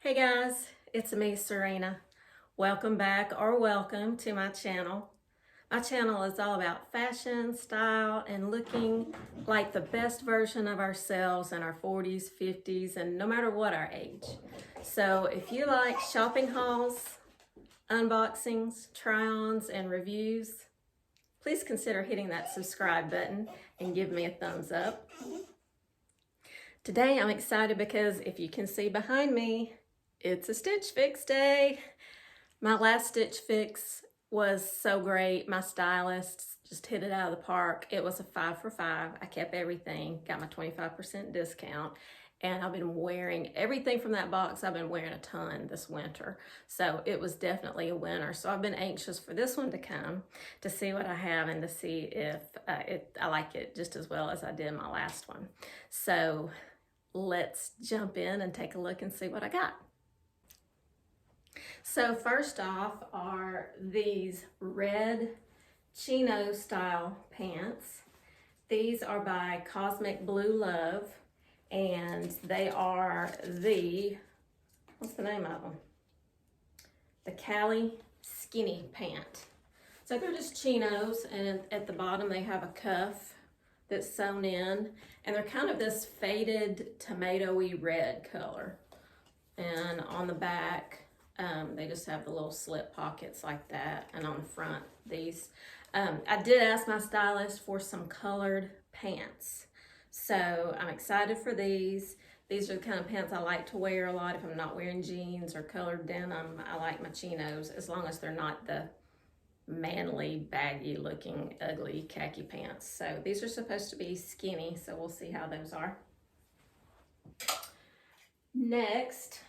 Hey guys, it's me, Serena. Welcome back or welcome to my channel. My channel is all about fashion, style, and looking like the best version of ourselves in our 40s, 50s, and no matter what our age. So if you like shopping hauls, unboxings, try-ons, and reviews, please consider hitting that subscribe button and give me a thumbs up. Today I'm excited because if you can see behind me, it's a Stitch Fix day. My last Stitch Fix was so great. My stylist just hit it out of the park. It was a 5 for 5. I kept everything, got my 25% discount, and I've been wearing everything from that box. I've been wearing a ton this winter. So it was definitely a winner. So I've been anxious for this one to come to see what I have and to see if I like it just as well as I did my last one. So let's jump in and take a look and see what I got. So first off are these red Chino style pants. These are by Cosmic Blue Love, and they are what's the name of them? The Cali Skinny Pant. So they're just chinos, and at the bottom they have a cuff that's sewn in, and they're kind of this faded tomatoey red color. And on the back, they just have the little slip pockets like that, and on the front, these. I did ask my stylist for some colored pants, so I'm excited for these. These are the kind of pants I like to wear a lot if I'm not wearing jeans or colored denim. I like my chinos, as long as they're not the manly, baggy looking, ugly khaki pants. So these are supposed to be skinny, so we'll see how those are. Next,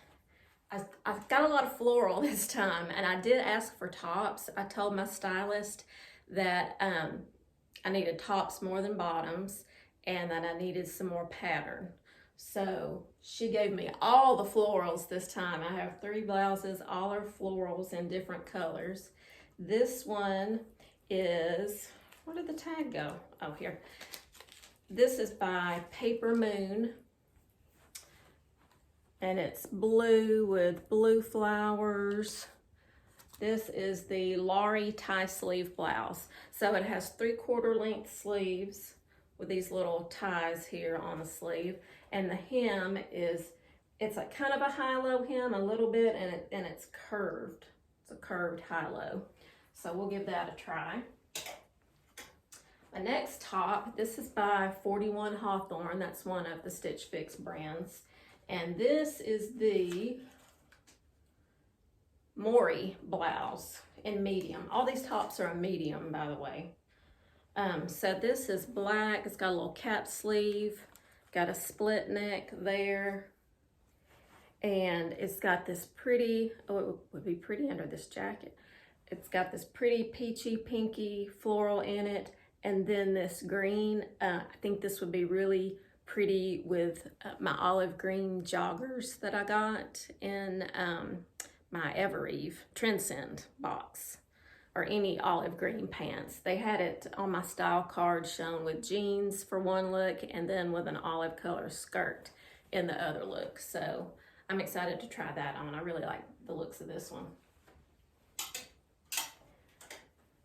I've got a lot of floral this time, and I did ask for tops. I told my stylist that I needed tops more than bottoms, and that I needed some more pattern. So she gave me all the florals this time. I have 3 blouses, all are florals in different colors. This one is, where did the tag go? Oh, here. This is by Papermoom, and it's blue with blue flowers. This is the Laurie tie sleeve blouse. So it has 3/4 length sleeves with these little ties here on the sleeve. And the hem it's like kind of a high-low hem a little bit, and it's curved. It's a curved high-low. So we'll give that a try. My next top, this is by 41 Hawthorn. That's one of the Stitch Fix brands. And this is the Mori blouse in medium. All these tops are a medium, by the way. So this is black. It's got a little cap sleeve, got a split neck there, and it's got this pretty, oh, it would be pretty under this jacket. It's got this pretty peachy pinky floral in it, and then this green. I think this would be really pretty with my olive green joggers that I got in my Evereve Trendsend box, or any olive green pants. They had it on my style card shown with jeans for one look, and then with an olive color skirt in the other look. So I'm excited to try that on. I really like the looks of this one.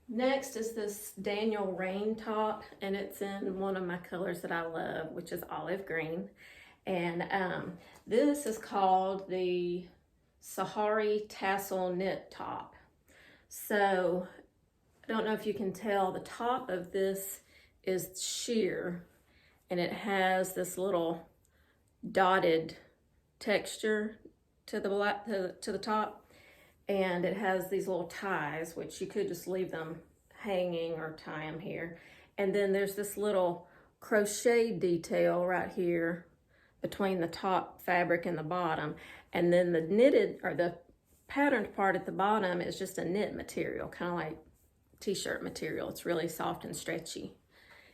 Next is this Rainn top, and it's in one of my colors that I love, which is olive green. And this is called the Saharey Tassel knit top. So I don't know if you can tell, the top of this is sheer, and it has this little dotted texture to the top. And it has these little ties, which you could just leave them hanging or tie them here. And then there's this little crochet detail right here between the top fabric and the bottom. And then the knitted, or the patterned part at the bottom, is just a knit material, kind of like t-shirt material. It's really soft and stretchy.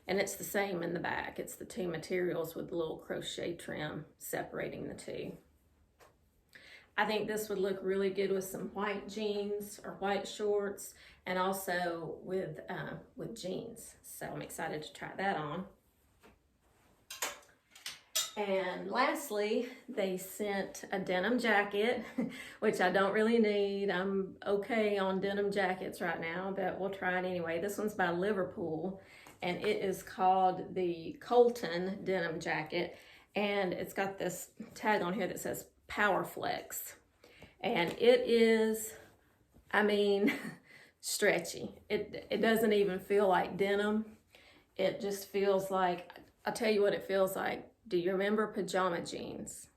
And it's the same in the back. It's the 2 materials with the little crochet trim separating the 2. I think this would look really good with some white jeans or white shorts, and also with jeans. So I'm excited to try that on. And lastly, they sent a denim jacket, which I don't really need. I'm okay on denim jackets right now, but we'll try it anyway. This one's by Liverpool, and it is called the Kolten denim jacket. And it's got this tag on here that says Power Flex. And it is, I mean, stretchy. It doesn't even feel like denim. It just feels like, I'll tell you what it feels like. Do you remember pajama jeans?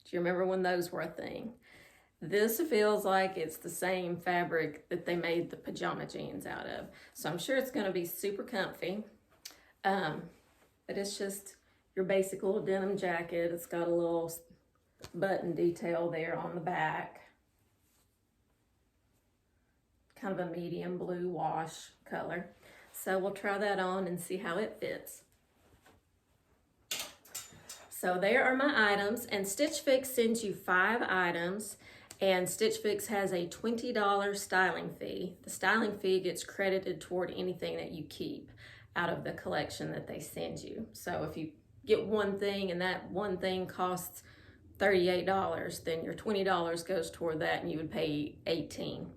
Do you remember when those were a thing? This feels like it's the same fabric that they made the pajama jeans out of. So I'm sure it's gonna be super comfy. But it's just your basic little denim jacket. It's got a little button detail there on the back. Kind of a medium blue wash color. So we'll try that on and see how it fits. So there are my items, and Stitch Fix sends you 5 items, and Stitch Fix has a $20 styling fee. The styling fee gets credited toward anything that you keep out of the collection that they send you. So if you get one thing and that one thing costs $38, then your $20 goes toward that and you would pay $18.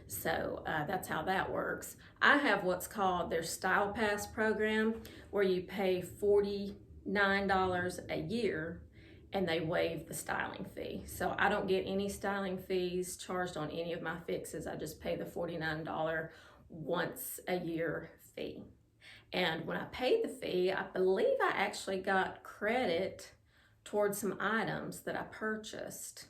So that's how that works. I have what's called their Style Pass program, where you pay $49 a year and they waive the styling fee. So I don't get any styling fees charged on any of my fixes. I just pay the $49 once a year fee. And when I paid the fee, I believe I actually got credit towards some items that I purchased.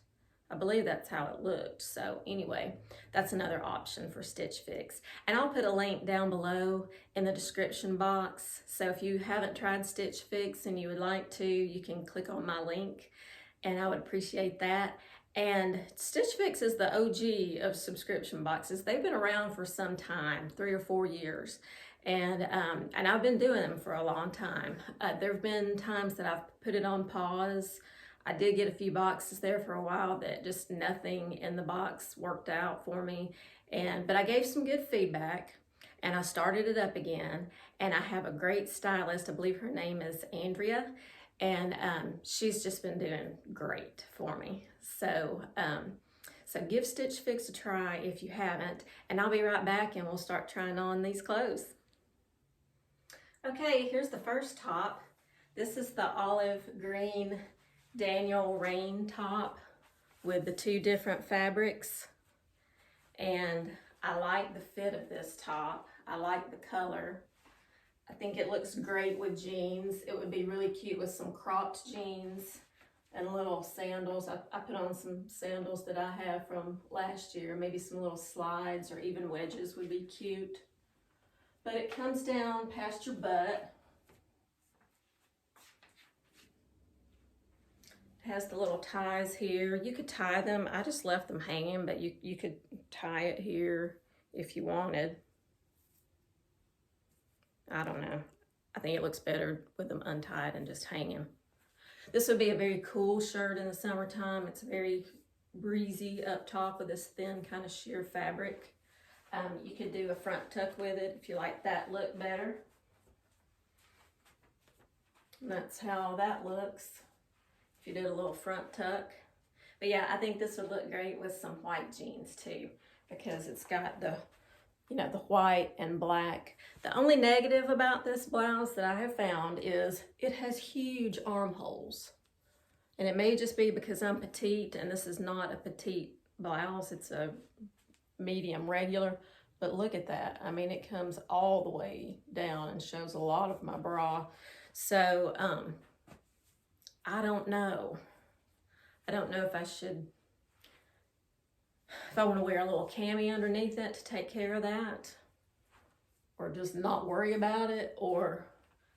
I believe that's how it looked. So anyway, that's another option for Stitch Fix. And I'll put a link down below in the description box. So if you haven't tried Stitch Fix and you would like to, you can click on my link and I would appreciate that. And Stitch Fix is the OG of subscription boxes. They've been around for some time, 3 or 4 years. And I've been doing them for a long time. There have been times that I've put it on pause. I did get a few boxes there for a while that just nothing in the box worked out for me. But I gave some good feedback and I started it up again. And I have a great stylist. I believe her name is Andrea. And she's just been doing great for me. So give Stitch Fix a try if you haven't. And I'll be right back and we'll start trying on these clothes. Okay, here's the first top. This is the olive green Daniel Rainn top with the 2 different fabrics. And I like the fit of this top. I like the color. I think it looks great with jeans. It would be really cute with some cropped jeans and little sandals. I put on some sandals that I have from last year. Maybe some little slides or even wedges would be cute. But it comes down past your butt. It has the little ties here. You could tie them. I just left them hanging, but you could tie it here if you wanted. I don't know. I think it looks better with them untied and just hanging. This would be a very cool shirt in the summertime. It's very breezy up top with this thin kind of sheer fabric. You could do a front tuck with it if you like that look better. And that's how that looks if you did a little front tuck. But yeah, I think this would look great with some white jeans too, because it's got the, the white and black. The only negative about this blouse that I have found is it has huge armholes. And it may just be because I'm petite and this is not a petite blouse, it's a medium regular, but look at that. I mean, it comes all the way down and shows a lot of my bra. So I don't know. I don't know if I want to wear a little cami underneath it to take care of that, or just not worry about it, or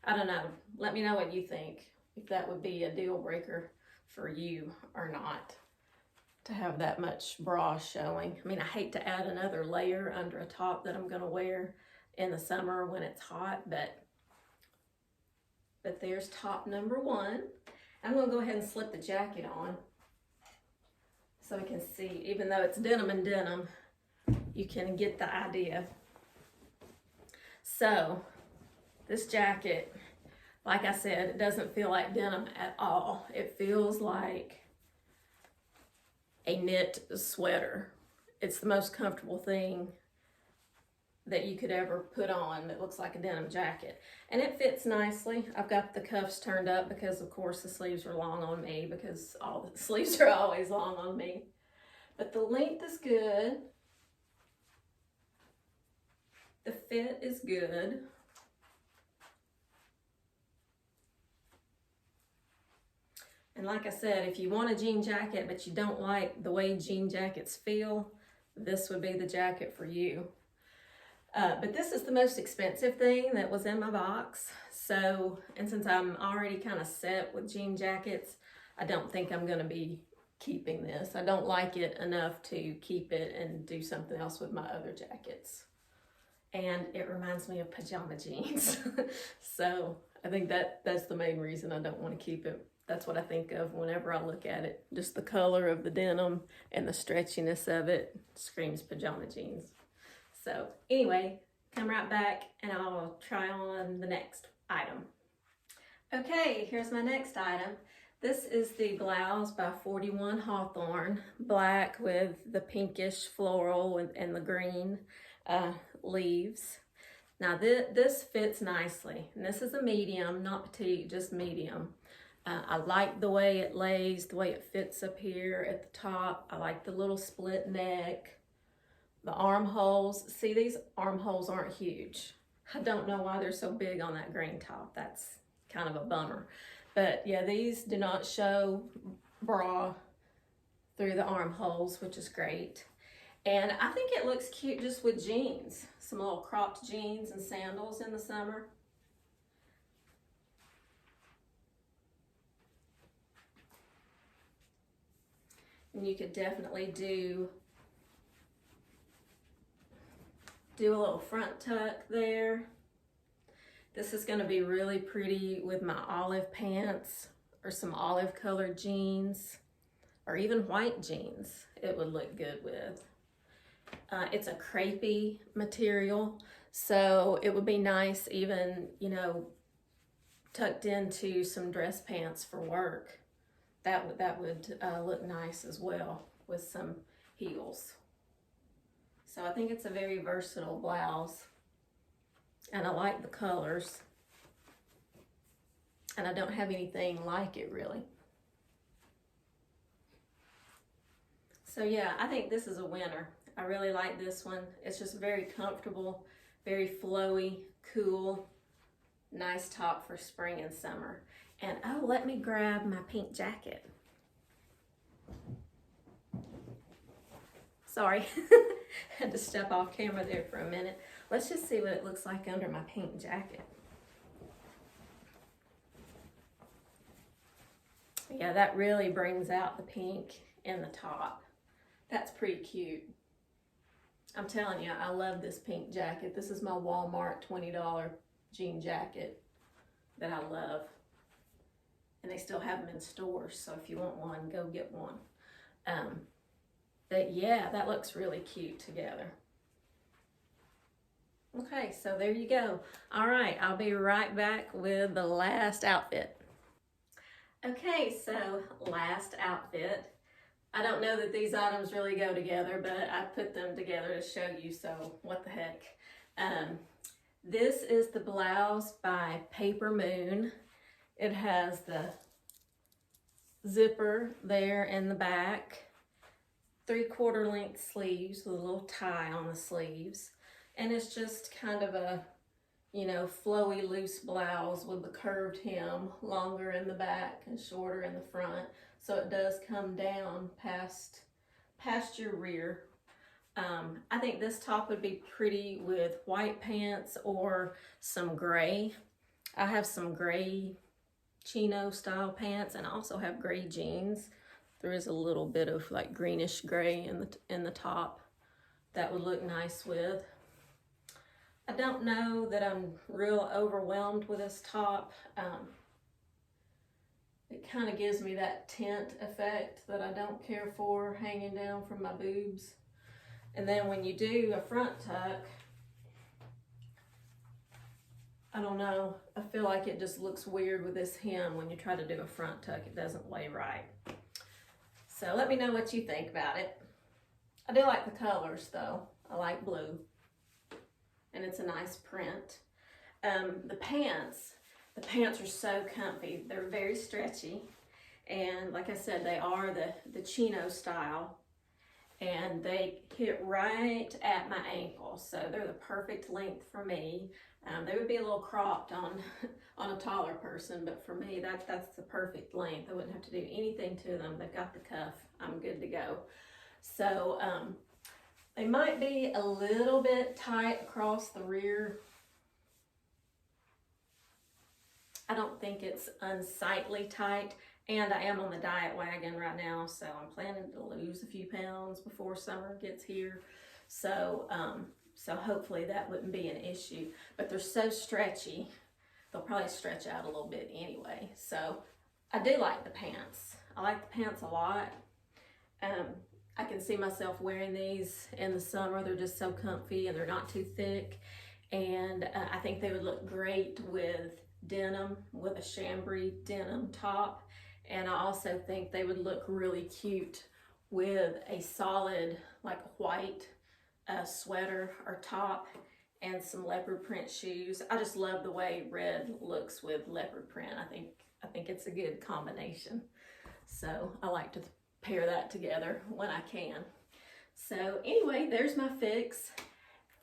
I don't know. Let me know what you think, if that would be a deal breaker for you or not, to have that much bra showing. I mean, I hate to add another layer under a top that I'm going to wear in the summer when it's hot, but there's top number 1. I'm going to go ahead and slip the jacket on so we can see. Even though it's denim and denim, you can get the idea. So this jacket Like I said, it doesn't feel like denim at all. It feels like a knit sweater. It's the most comfortable thing that you could ever put on that looks like a denim jacket. And it fits nicely. I've got the cuffs turned up because of course the sleeves are long on me, because all the sleeves are always long on me. But the length is good. The fit is good. And like I said, if you want a jean jacket but you don't like the way jean jackets feel, this would be the jacket for you. But this is the most expensive thing that was in my box. So, and since I'm already kind of set with jean jackets, I don't think I'm going to be keeping this. I don't like it enough to keep it and do something else with my other jackets. And it reminds me of pajama jeans. So I think that's the main reason I don't want to keep it. That's what I think of whenever I look at it. Just the color of the denim and the stretchiness of it screams pajama jeans. So anyway, come right back and I'll try on the next item. Okay, here's my next item. This is the Blouse by 41 Hawthorn, black with the pinkish floral and the green leaves. Now this fits nicely, and this is a medium, not petite, just medium. I like the way it lays, the way it fits up here at the top. I like the little split neck, the armholes. See, these armholes aren't huge. I don't know why they're so big on that green top. That's kind of a bummer. But yeah, these do not show bra through the armholes, which is great. And I think it looks cute just with jeans. Some little cropped jeans and sandals in the summer. And you could definitely do a little front tuck there. This is going to be really pretty with my olive pants or some olive colored jeans or even white jeans. It would look good with. It's a crepey material, so it would be nice even, you know, tucked into some dress pants for work. That would look nice as well with some heels. So I think it's a very versatile blouse, and I like the colors, and I don't have anything like it really. So yeah, I think this is a winner. I really like this one. It's just very comfortable, very flowy, cool, nice top for spring and summer. And oh, let me grab my pink jacket. Sorry, had to step off camera there for a minute. Let's just see what it looks like under my pink jacket. Yeah, that really brings out the pink in the top. That's pretty cute. I'm telling you, I love this pink jacket. This is my Walmart $20 jean jacket that I love. And they still have them in stores, so if you want one, go get one. But yeah, that looks really cute together. Okay, so there you go. All right, I'll be right back with the last outfit. Okay, so last outfit. I don't know that these items really go together, but I put them together to show you, so what the heck. This is the Blouse by Papermoom. It has the zipper there in the back, 3/4 length sleeves with a little tie on the sleeves. And it's just kind of a, you know, flowy, loose blouse with the curved hem, longer in the back and shorter in the front. So it does come down past your rear. I think this top would be pretty with white pants or some gray. I have some gray Chino style pants, and I also have gray jeans. There is a little bit of like greenish gray in the top that would look nice with. I don't know that I'm real overwhelmed with this top. It kind of gives me that tent effect that I don't care for hanging down from my boobs. And then when you do a front tuck, I don't know. I feel like it just looks weird with this hem when you try to do a front tuck. It doesn't lay right. So let me know what you think about it. I do like the colors though. I like blue. And it's a nice print. The pants are so comfy. They're very stretchy. And like I said, they are the Chino style. And they hit right at my ankle. So they're the perfect length for me. They would be a little cropped on a taller person, but for me, that's the perfect length. I wouldn't have to do anything to them. They've got the cuff. I'm good to go. So they might be a little bit tight across the rear. I don't think it's unsightly tight, and I am on the diet wagon right now, so I'm planning to lose a few pounds before summer gets here. So so hopefully that wouldn't be an issue, but they're so stretchy. They'll probably stretch out a little bit anyway. So I do like the pants. I like the pants a lot. I can see myself wearing these in the summer. They're just so comfy and they're not too thick. And I think they would look great with denim, with a chambray denim top. And I also think they would look really cute with a solid, like white sweater or top and some leopard print shoes. I just love the way red looks with leopard print. I think it's a good combination. So I like to pair that together when I can. So anyway, there's my fix.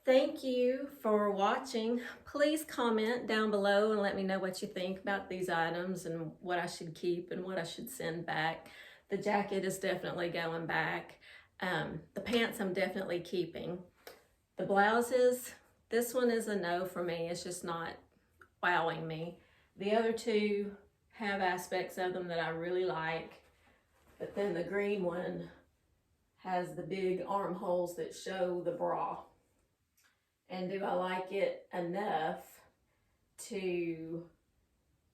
Thank you for watching. Please comment down below and let me know what you think about these items and what I should keep and what I should send back. The jacket is definitely going back. The pants I'm definitely keeping. The blouses, this one is a no for me. It's just not wowing me. The other two have aspects of them that I really like, but then the green one has the big armholes that show the bra. And do I like it enough to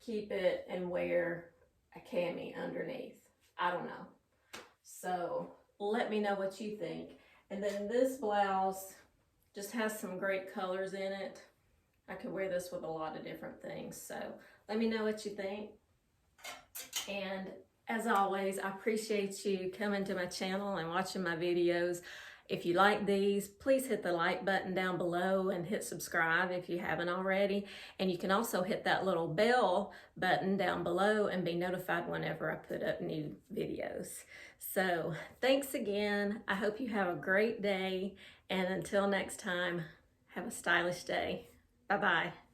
keep it and wear a cami underneath? I don't know. So let me know what you think. And then this blouse just has some great colors in it. I could wear this with a lot of different things. So let me know what you think. And as always, I appreciate you coming to my channel and watching my videos. If you like these, please hit the like button down below and hit subscribe if you haven't already. And you can also hit that little bell button down below and be notified whenever I put up new videos. So thanks again. I hope you have a great day. And until next time, have a stylish day. Bye-bye.